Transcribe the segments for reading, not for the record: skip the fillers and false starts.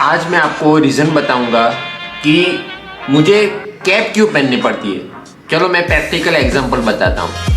आज मैं आपको रीज़न बताऊंगा कि मुझे कैप क्यों पहननी पड़ती है। चलो मैं प्रैक्टिकल एग्जांपल बताता हूँ।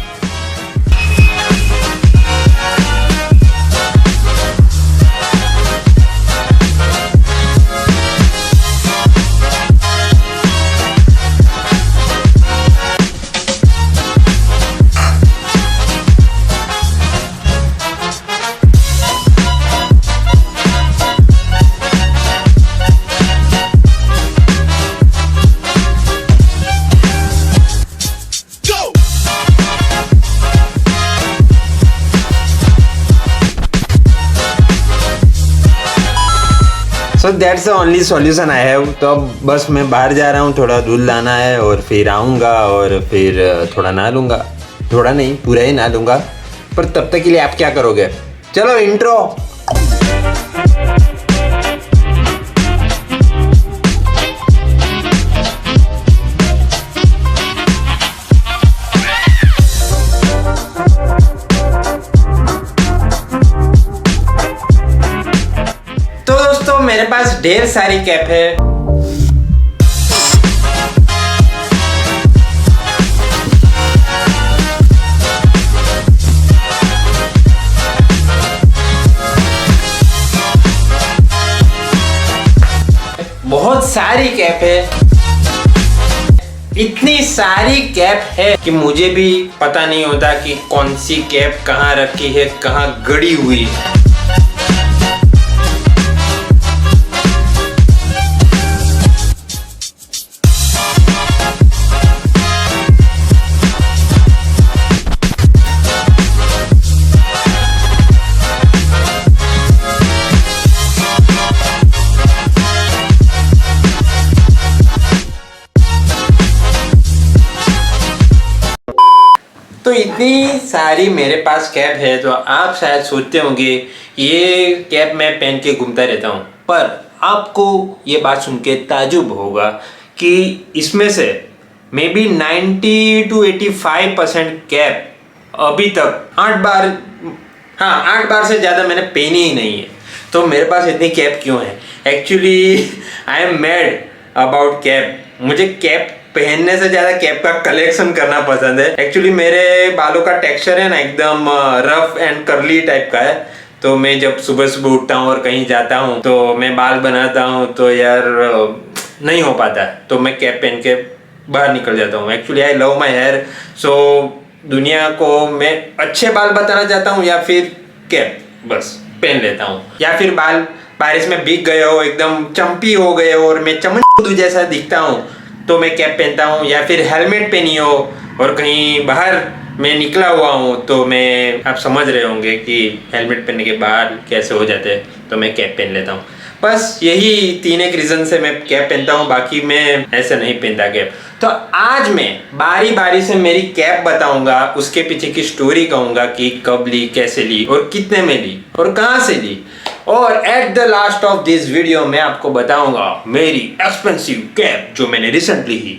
So that's the only solution I have. तो अब बस मैं बाहर जा रहा हूँ, थोड़ा दूध लाना है और फिर आऊँगा और फिर थोड़ा नहा लूँगा। थोड़ा नहीं, पूरा ही नहा लूँगा। पर तब तक के लिए आप क्या करोगे? चलो इंट्रो। मेरे पास ढेर सारी कैप है। बहुत सारी कैप है। इतनी सारी कैप है कि मुझे भी पता नहीं होता कि कौन सी कैप कहाँ रखी है, कहाँ गड़ी हुई है। तो इतनी सारी मेरे पास कैप है तो आप शायद सोचते होंगे ये कैप मैं पहन के घूमता रहता हूँ, पर आपको ये बात सुन के ताजुब होगा कि इसमें से मे बी 90 to 85% कैप अभी तक 8 बार से ज़्यादा मैंने पहनी ही नहीं है। तो मेरे पास इतनी कैप क्यों है? Actually I am mad about cap. मुझे कैप पहनने से ज़्यादा कैप का कलेक्शन करना पसंद है। एक्चुअली मेरे बालों का टेक्सचर है ना, एकदम रफ एंड कर्ली टाइप का है। तो मैं जब सुबह सुबह उठता हूँ और कहीं जाता हूँ तो मैं बाल बनाता हूँ तो यार नहीं हो पाता, तो मैं कैप पहन के बाहर निकल जाता हूँ। Actually I love my hair, so दुनिया को मैं अच्छे बाल बताना चाहता हूँ या फिर कैप बस पहन लेता हूँ। या फिर बाल बारिश में भीग गए हो, एकदम चंपी हो गए हो और मैं चमन जैसा दिखता हूँ तो मैं कैप पहनता हूँ। या फिर हेलमेट पहनी हो और कहीं बाहर मैं निकला हुआ हूँ तो मैं, आप समझ रहे होंगे कि हेलमेट पहनने के बाद कैसे हो जाते हैं, तो मैं कैप पहन लेता हूँ। बस यही 3 रीज़न से मैं कैप पहनता हूँ, बाकी मैं ऐसे नहीं पहनता कैप। तो आज मैं बारी बारी से मेरी कैप बताऊंगा, उसके पीछे की स्टोरी कहूँगा कि कब ली, कैसे ली और कितने में ली और कहाँ से ली। और at the last of this video मैं आपको बताऊंगा मेरी एक्सपेंसिव कैप जो मैंने रिसेंटली ही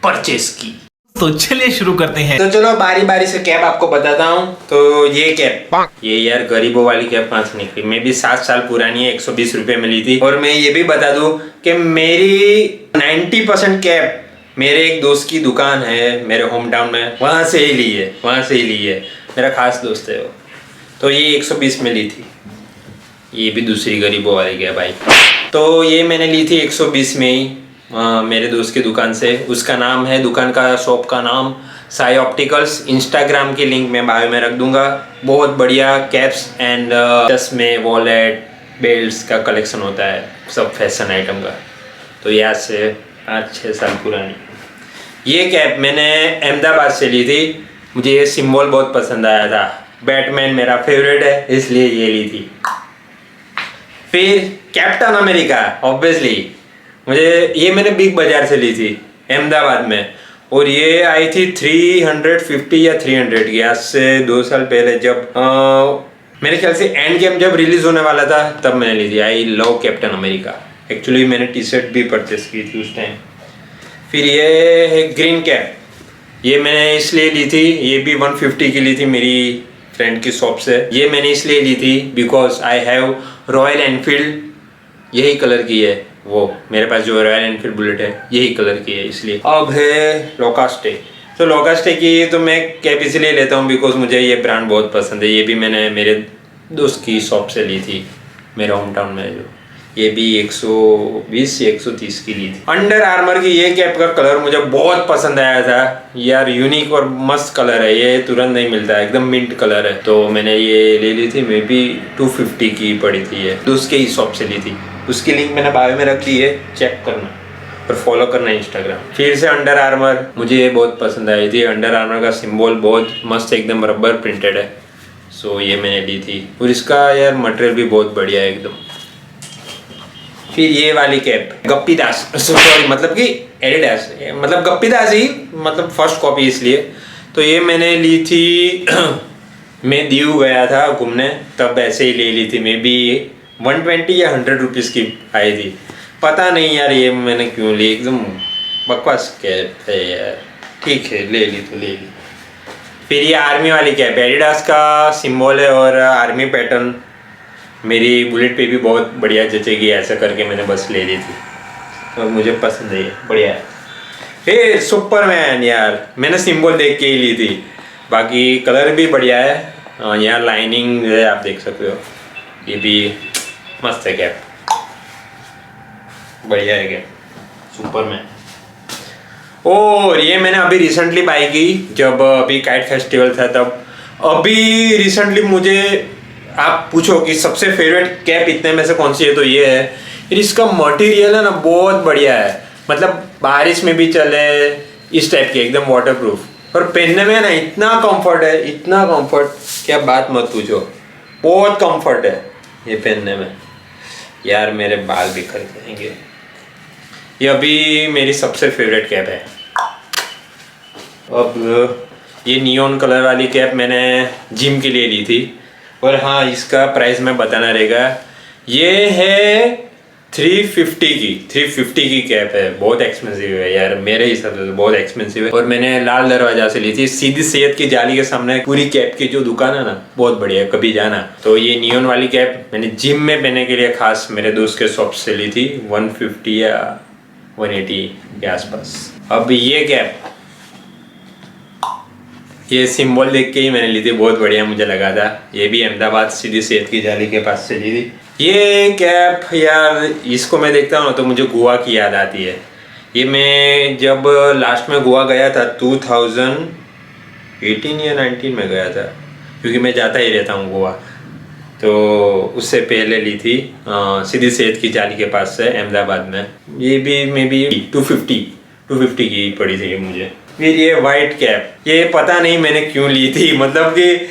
परचेस की। तो चलिए शुरू करते हैं। तो चलो बारी बारी से कैप आपको बताता हूँ। तो ये कैप, ये यार गरीबों वाली कैप कहाँ से निकली? मैं भी 7 साल पुरानी है, 120 रुपए में ली थी। और मैं ये भी बता दूं कि मेरी 90% कैप मेरे एक दोस्त की दुकान है मेरे होम टाउन में, वहां से ही ली है। मेरा खास दोस्त है वो। तो ये 120 में ली थी। ये भी दूसरी गरीबों वाली कैप भाई। तो ये मैंने ली थी 120 में ही मेरे दोस्त की दुकान से। उसका नाम है, दुकान का शॉप का नाम साई ऑप्टिकल्स। इंस्टाग्राम की लिंक मैं बायो में रख दूंगा। बहुत बढ़िया कैप्स एंड चश्मे, वॉलेट, बेल्ट्स का कलेक्शन होता है, सब फैशन आइटम का। तो ये आज से 5-6 साल पुरानी ये कैप मैंने अहमदाबाद से ली थी। मुझे ये सिंबल बहुत पसंद आया था, बैटमैन मेरा फेवरेट है, इसलिए ये ली थी। फिर कैप्टन अमेरिका, ऑब्वियसली मुझे ये मैंने बिग बाजार से ली थी अहमदाबाद में, और ये आई थी 350 या 300 की। आज से 2 साल पहले, जब मेरे ख्याल से एंड गेम जब रिलीज होने वाला था तब मैंने ली थी। I love captain America. Actually मैंने टी शर्ट भी परचेस की थी उस टाइम। फिर ये है ग्रीन कैप, ये मैंने इसलिए ली थी, ये भी 150 की ली थी मेरी फ्रेंड की शॉप से। ये मैंने इसलिए ली थी because I have royal Enfield यही कलर की है, वो मेरे पास जो रॉयल एनफील्ड बुलेट है यही कलर की है, इसलिए। अब है लोकास्टे। तो लोकास्टे की तो मैं कैप इसलिए लेता हूँ बिकॉज मुझे ये ब्रांड बहुत पसंद है। ये भी मैंने मेरे दोस्त की शॉप से ली थी, मेरे होम टाउन में। जो ये भी 120 या 130 की ली थी। अंडर आर्मर की ये कैप का कलर मुझे बहुत पसंद आया था यार, यूनिक और मस्त कलर है, ये तुरंत नहीं मिलता है, एकदम मिंट कलर है। तो मैंने ये ले ली थी, मे बी 250 की पड़ी थी ये, तो उसके ही शॉप से ली थी। उसकी लिंक मैंने बायो में रख दी है, चेक करना और फॉलो करना इंस्टाग्राम। फिर से अंडर आर्मर, मुझे ये बहुत पसंद आई थी। अंडर आर्मर का सिंबल बहुत मस्त, एकदम रबर प्रिंटेड है, सो ये मैंने ली थी। और इसका यार मटेरियल भी बहुत बढ़िया है एकदम। फिर ये वाली कैप गप्पीदास, सॉरी मतलब कि एडिडास, मतलब गप्पीदास ही, मतलब फर्स्ट कॉपी इसलिए। तो ये मैंने ली थी मैं दीव गया था घूमने, तब ऐसे ही ले ली थी। मे बी 120 या 100 रुपीज़ की आई थी, पता नहीं यार ये मैंने क्यों ली, एकदम बकवास कैप है यार। ठीक है, ले ली तो ले ली। फिर ये आर्मी वाली कैप, एडिडास का सिंबल है और आर्मी पैटर्न मेरी बुलेट पे भी बहुत बढ़िया जचेगी, ऐसा करके मैंने बस ले ली थी और मुझे पसंद है, बढ़िया है। फिर सुपरमैन, यार मैंने सिंबल देख के ही ली थी, बाकी कलर भी बढ़िया है। यहाँ लाइनिंग है, आप देख सकते हो, ये भी मस्त है कैप, बढ़िया है कैप सुपरमैन। और ये मैंने अभी रिसेंटली बाई की, जब अभी काइट फेस्टिवल था तब। अभी रिसेंटली मुझे आप पूछो कि सबसे फेवरेट कैप इतने में से कौन सी है, तो ये है। फिर इसका मटेरियल है ना बहुत बढ़िया है, मतलब बारिश में भी चले, इस टाइप की एकदम वाटरप्रूफ। और पहनने में ना इतना कंफर्ट है, इतना कंफर्ट, क्या बात मत पूछो, बहुत कंफर्ट है ये पहनने में। यार मेरे बाल बिखर जाएंगे। ये अभी मेरी सबसे फेवरेट कैप है। अब ये नियॉन कलर वाली कैप मैंने जिम के लिए ली थी, और हाँ इसका प्राइस मैं बताना रहेगा। ये है 350 की कैप है, बहुत एक्सपेंसिव है यार, मेरे हिसाब से तो बहुत एक्सपेंसिव है। और मैंने लाल दरवाजा से ली थी, सीधी सेहत की जाली के सामने पूरी कैप की जो दुकान है ना, बहुत बढ़िया है, कभी जाना। तो ये नियॉन वाली कैप मैंने जिम में पहनने के लिए खास मेरे दोस्त के शॉप से ली थी, 150 या 180 के आसपास। अब ये कैप, ये सिंबल देख के ही मैंने ली थी, बहुत बढ़िया मुझे लगा था। ये भी अहमदाबाद सीधी सेहत की जाली के पास से ली थी। ये कैप यार, इसको मैं देखता हूँ तो मुझे गोवा की याद आती है। ये मैं जब लास्ट में गोवा गया था 2018 या 19 में गया था, क्योंकि मैं जाता ही रहता हूँ गोवा, तो उससे पहले ली थी सीधी सेहत की जाली के पास से अहमदाबाद में। ये भी मे बी 250 की पड़ी थी मुझे। फिर ये वाइट कैप, ये पता नहीं मैंने क्यों ली थी, मतलब कि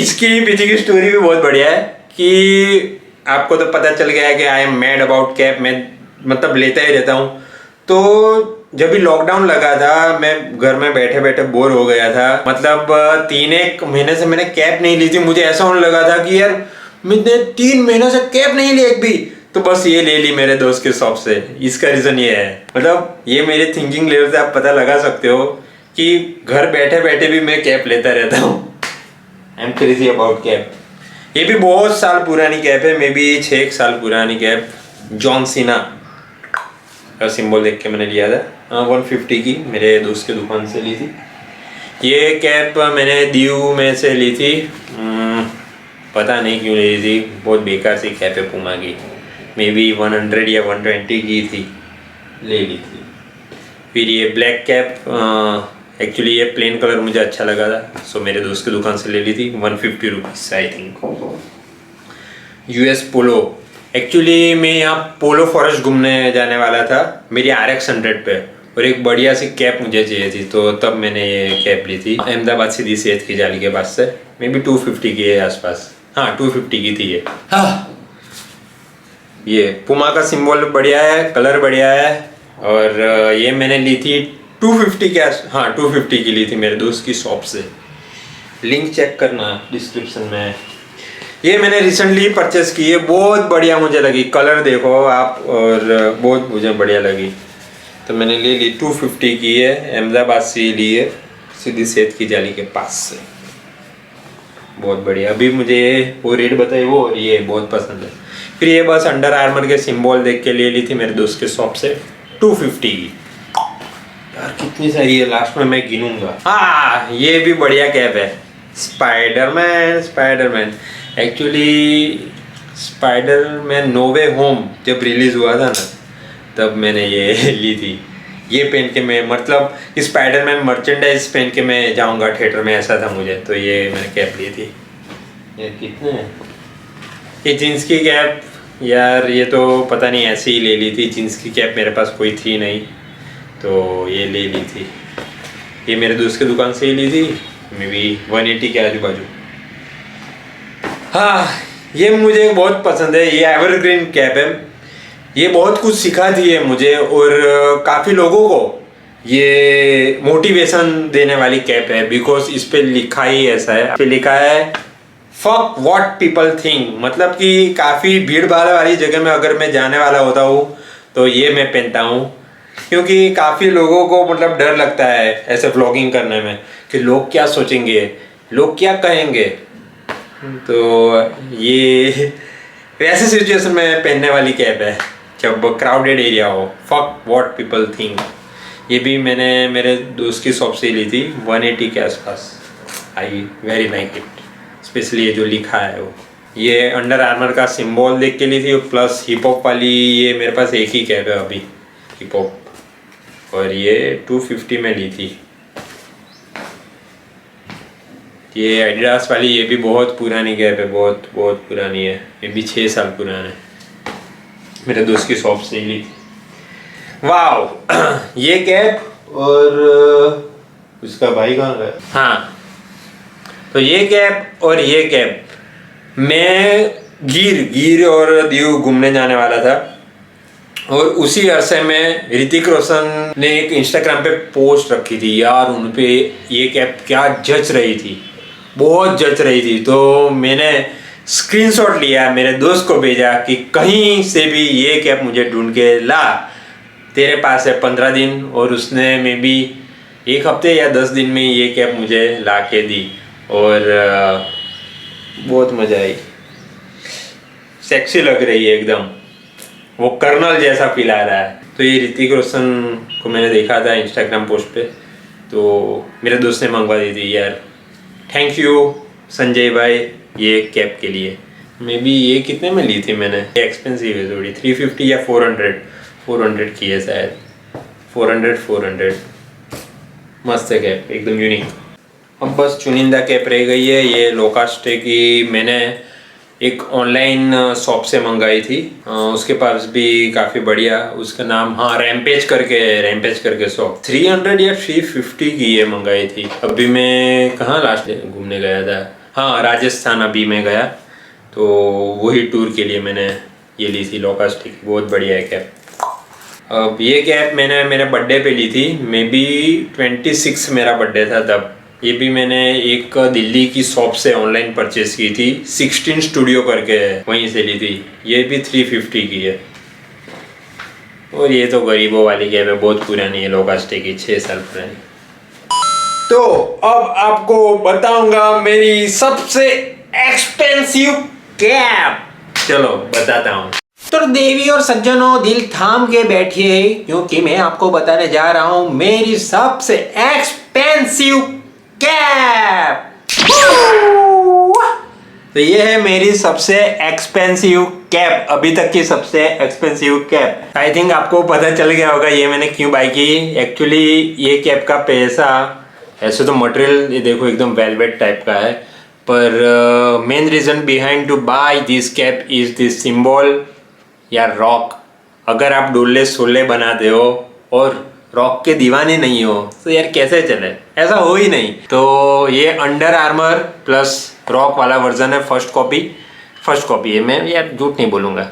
इसकी पीछे की स्टोरी भी बहुत बढ़िया है कि आपको तो पता चल गया है कि I am mad about cap, मैं मतलब लेता ही रहता हूँ। तो जब भी लॉकडाउन लगा था, मैं घर में बैठे बैठे बोर हो गया था, मतलब 3-1 महीने से मैंने कैप नहीं ली थी। मुझे ऐसा होने लगा था कि यार मैंने 3 महीनों से कैप नहीं ली एक भी, तो बस ये ले ली मेरे दोस्त के शॉप से। इसका रीज़न ये है, मतलब ये मेरे थिंकिंग लेवल से आप पता लगा सकते हो कि घर बैठे बैठे भी मैं कैप लेता रहता हूँ। I am crazy about cap. ये भी बहुत साल पुरानी कैप है, मे बी 6 साल पुरानी कैप, जॉन सीना का सिंबल देख के मैंने लिया था। 150 की मेरे दोस्त के दुकान से ली थी। ये कैप मैंने दीव में से ली थी, पता नहीं क्यों ली थी, बहुत बेकार सी कैप है पुमा की, मे बी 100 या 120 की थी, ले ली थी। फिर ये ब्लैक कैप, एक्चुअली ये प्लेन कलर मुझे अच्छा लगा था, सो मेरे दोस्त की दुकान से ले ली थी, 150 rupees I think. US polo, actually मैं यहाँ पोलो फॉरेस्ट घूमने जाने वाला था मेरी RX 100 पे, और एक बढ़िया सी कैप मुझे चाहिए थी, तो तब मैंने ये कैप ली थी अहमदाबाद सीधी सेहत की जाली के पास से, मे बी 250 की है आसपास, हाँ 250 की थी ये। हाँ, ये पुमा का सिंबल बढ़िया है, कलर बढ़िया है, और ये मैंने ली थी 250 के हाँ 250 की ली थी मेरे दोस्त की शॉप से, लिंक चेक करना डिस्क्रिप्शन में। ये मैंने रिसेंटली परचेस की है, बहुत बढ़िया मुझे लगी, कलर देखो आप, और बहुत मुझे बढ़िया लगी, तो मैंने ले ली। 250 की है, अहमदाबाद से ली है, सीधी सेहत की जाली के पास से, बहुत बढ़िया। अभी मुझे वो रेट बताए वो, और ये बहुत पसंद है। फिर ये बस अंडर आर्मर के सिंबल देख के ले ली थी मेरे दोस्त के शॉप से 250 की। यार कितनी सारी है, लास्ट में मैं गिनूंगा। हाँ ये भी बढ़िया कैप है, स्पाइडरमैन। एक्चुअली स्पाइडरमैन नो वे होम जब रिलीज हुआ था ना, तब मैंने ये ली थी। ये पहन के मैं, मतलब स्पाइडरमैन मर्चेंडाइज पहन के मैं जाऊंगा थिएटर में, ऐसा था मुझे, तो ये मैंने कैप ली थी। ये कितने हैं? ये जीन्स की कैप यार, ये तो पता नहीं ऐसे ही ले ली थी। जीन्स की कैप मेरे पास कोई थी नहीं, तो ये ले ली थी। ये मेरे दोस्त की दुकान से ही ली थी, मे बी 180 के आजू बाजू। हाँ ये मुझे बहुत पसंद है, ये एवरग्रीन कैप है। ये बहुत कुछ सिखाती है मुझे, और काफ़ी लोगों को ये मोटिवेशन देने वाली कैप है, बिकॉज इस पे लिखा ही ऐसा है। इस पे लिखा है फक व्हाट पीपल थिंक, मतलब कि काफ़ी भीड़ भाड़ वाली जगह में अगर मैं जाने वाला होता हूँ तो ये मैं पहनता हूँ, क्योंकि काफ़ी लोगों को मतलब डर लगता है ऐसे व्लॉगिंग करने में कि लोग क्या सोचेंगे, लोग क्या कहेंगे। तो ये वैसे सिचुएशन में पहनने वाली कैप है जब क्राउडेड एरिया हो। Fuck what people think. ये भी मैंने मेरे दोस्त की शॉप से ली थी 180 के आसपास। I very like it, specially ये जो लिखा है वो। ये अंडर आर्मर का सिंबल देख के ली थी, प्लस हिप हॉप वाली ये मेरे पास एक ही कैप है अभी, हिप हॉप, और ये 250 में ली थी। ये एडिडास वाली ये भी बहुत पुरानी कैप है, बहुत बहुत पुरानी है, ये भी 6 साल पुराना है, मेरे दोस्त की शॉप से ही ली थी। वाह ये कैप, और उसका भाई कहाँ गया? हाँ तो ये कैप और ये कैप, मैं गिर और दीव घूमने जाने वाला था, और उसी अरसे में ऋतिक रोशन ने एक इंस्टाग्राम पे पोस्ट रखी थी यार, उन पे ये कैप क्या जच रही थी, बहुत जच रही थी। तो मैंने स्क्रीनशॉट लिया, मेरे दोस्त को भेजा कि कहीं से भी ये कैप मुझे ढूंढ के ला, तेरे पास है 15 दिन, और उसने मे बी 1 हफ्ते या 10 दिन में ये कैप मुझे ला के दी, और बहुत मज़ा आई। सेक्सी लग रही है एकदम, वो कर्नल जैसा फील आ रहा है। तो ये ऋतिक रोशन को मैंने देखा था इंस्टाग्राम पोस्ट पे, तो मेरे दोस्त ने मंगवा दी थी यार। थैंक यू संजय भाई ये कैप के लिए। मे बी ये कितने में ली थी मैंने, ये एक्सपेंसिव है थोड़ी, 350 या 400 की है शायद, 400। मस्त है कैप, एकदम यूनिक। अब बस चुनिंदा कैप रह गई है, ये लोकास्टे की मैंने एक ऑनलाइन शॉप से मंगाई थी, उसके पास भी काफ़ी बढ़िया, उसका नाम हाँ रैम्पेज करके शॉप, 300 या 350 की ये मंगाई थी। अभी मैं कहाँ लास्ट घूमने गया था, हाँ राजस्थान अभी मैं गया, तो वही टूर के लिए मैंने ये ली थी लोकास्टे की, बहुत बढ़िया है कैप। अब ये कैप मैंने मेरे बर्थडे पे ली थी, मे बी 26 मेरा बर्थडे था तब। ये भी मैंने एक दिल्ली की शॉप से ऑनलाइन परचेज की थी, 16 स्टूडियो करके वहीं से ली थी। ये भी 350 की है, और ये तो गरीबों वाली कैप है, बहुत पुरानी है, लोकास्टे की 6 साल पुरानी। तो अब आपको बताऊंगा मेरी सबसे एक्सपेंसिव कैप, चलो बताता हूँ। तो देवी और सज्जनों दिल थाम के बैठिए, क्योंकि मैं आपको बताने जा रहा हूँ मेरी सबसे एक्सपेंसिव कैप। तो ये है मेरी सबसे एक्सपेंसिव कैप, अभी तक की सबसे एक्सपेंसिव कैप। आई थिंक आपको पता चल गया होगा ये मैंने क्यों बाय की। एक्चुअली ये कैप का पैसा, ऐसे तो मटेरियल ये देखो एकदम वेलवेट टाइप का है, पर main reason behind to buy this cap is this symbol या रॉक। अगर आप डोले सोले बनाते हो और रॉक के दीवाने नहीं हो तो यार कैसे चले, ऐसा हो ही नहीं। तो ये अंडर आर्मर प्लस रॉक वाला वर्जन है, फर्स्ट कॉपी है, मैं यार झूठ नहीं बोलूँगा।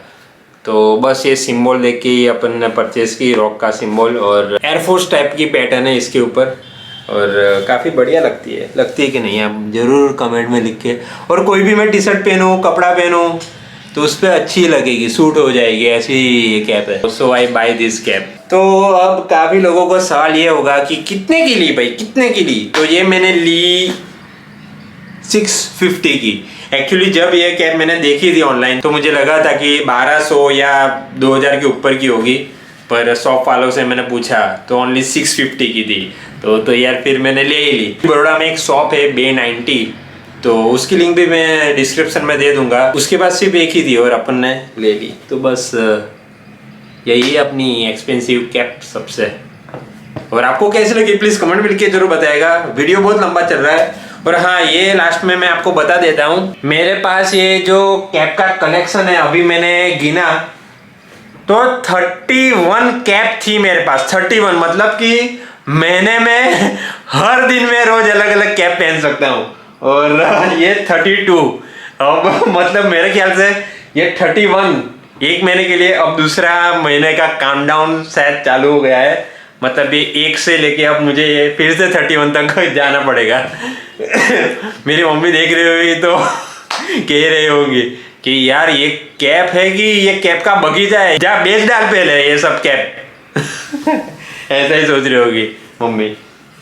तो बस ये सिंबल देख के अपन ने परचेज की, रॉक का सिंबल, और एयरफोर्स टाइप की पैटर्न है इसके ऊपर, और काफ़ी बढ़िया लगती है कि नहीं, आप ज़रूर कमेंट में लिख के। और कोई भी मैं टी शर्ट पहनूँ, कपड़ा पहनूँ, तो उस पर अच्छी लगेगी, सूट हो जाएगी, ऐसी ये कैप है। सो आई बाय दिस कैप। तो अब काफ़ी लोगों को सवाल ये होगा कि कितने की ली भाई, कितने की ली? तो ये मैंने ली 650 की। एक्चुअली जब ये कैप मैंने देखी थी ऑनलाइन तो मुझे लगा था कि 1200 या 2000 के ऊपर की होगी, पर शॉप वालों से मैंने पूछा तो ओनली 650 की थी। तो यार फिर मैंने ले ही ली। बड़ौदा में एक शॉप है बे 90, तो उसकी लिंक भी मैं डिस्क्रिप्शन में दे दूंगा। उसके पास सिर्फ एक ही थी और अपन ने ले ली। तो बस यही है अपनी एक्सपेंसिव कैप सबसे। और आपको कैसी लगी प्लीज कमेंट में लिख के जरूर बताएगा। वीडियो बहुत लंबा चल रहा है। और हाँ, ये लास्ट में मैं आपको बता देता हूँ, मेरे पास ये जो कैप का कलेक्शन है अभी मैंने गिना तो 31 कैप थी मेरे पास। 31 मतलब कि महीने में हर दिन में रोज अलग अलग कैप पहन सकता हूँ। और ये 32 अब मतलब मेरे ख्याल से ये 31 एक महीने के लिए। अब दूसरा महीने का काउंटडाउन शायद चालू हो गया है, मतलब ये 1 से लेके अब मुझे ये फिर से 31 तक जाना पड़ेगा। मेरी मम्मी देख रही होगी तो कह रही होगी कि यार ये कैप है कि ये कैप का बगीचा है, जा बेच डाल पहले ये सब कैप। ऐसा ही सोच रही होगी मम्मी।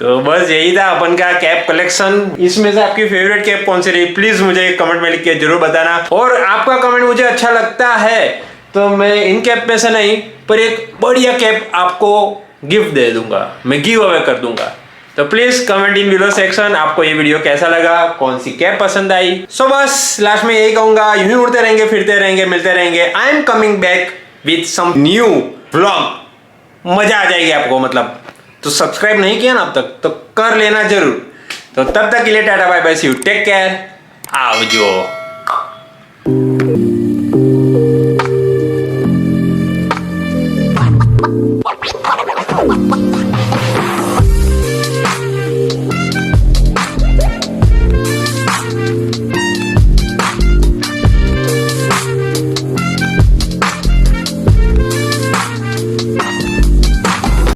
तो बस यही था अपन का कैप कलेक्शन। इसमें से आपकी फेवरेट कैप कौन सी रही प्लीज मुझे कमेंट में लिख के जरूर बताना। और आपका कमेंट मुझे अच्छा लगता है तो मैं इन कैप में से नहीं पर एक बढ़िया कैप आपको गिफ्ट दे दूंगा, मैं गिव अवे कर दूंगा। तो please comment in below section आपको ये वीडियो कैसा लगा, कौन सी कैप पसंद आई। सो बस लास्ट में यही कहूंगा, यूं ही उड़ते रहेंगे, फिरते रहेंगे, मिलते रहेंगे। I am coming back with some new vlog, मजा आ जाएगी आपको मतलब। तो सब्सक्राइब नहीं किया ना अब तक तो कर लेना जरूर। तो तब तक के लिए tata bye bye, see you, take care, आवजो।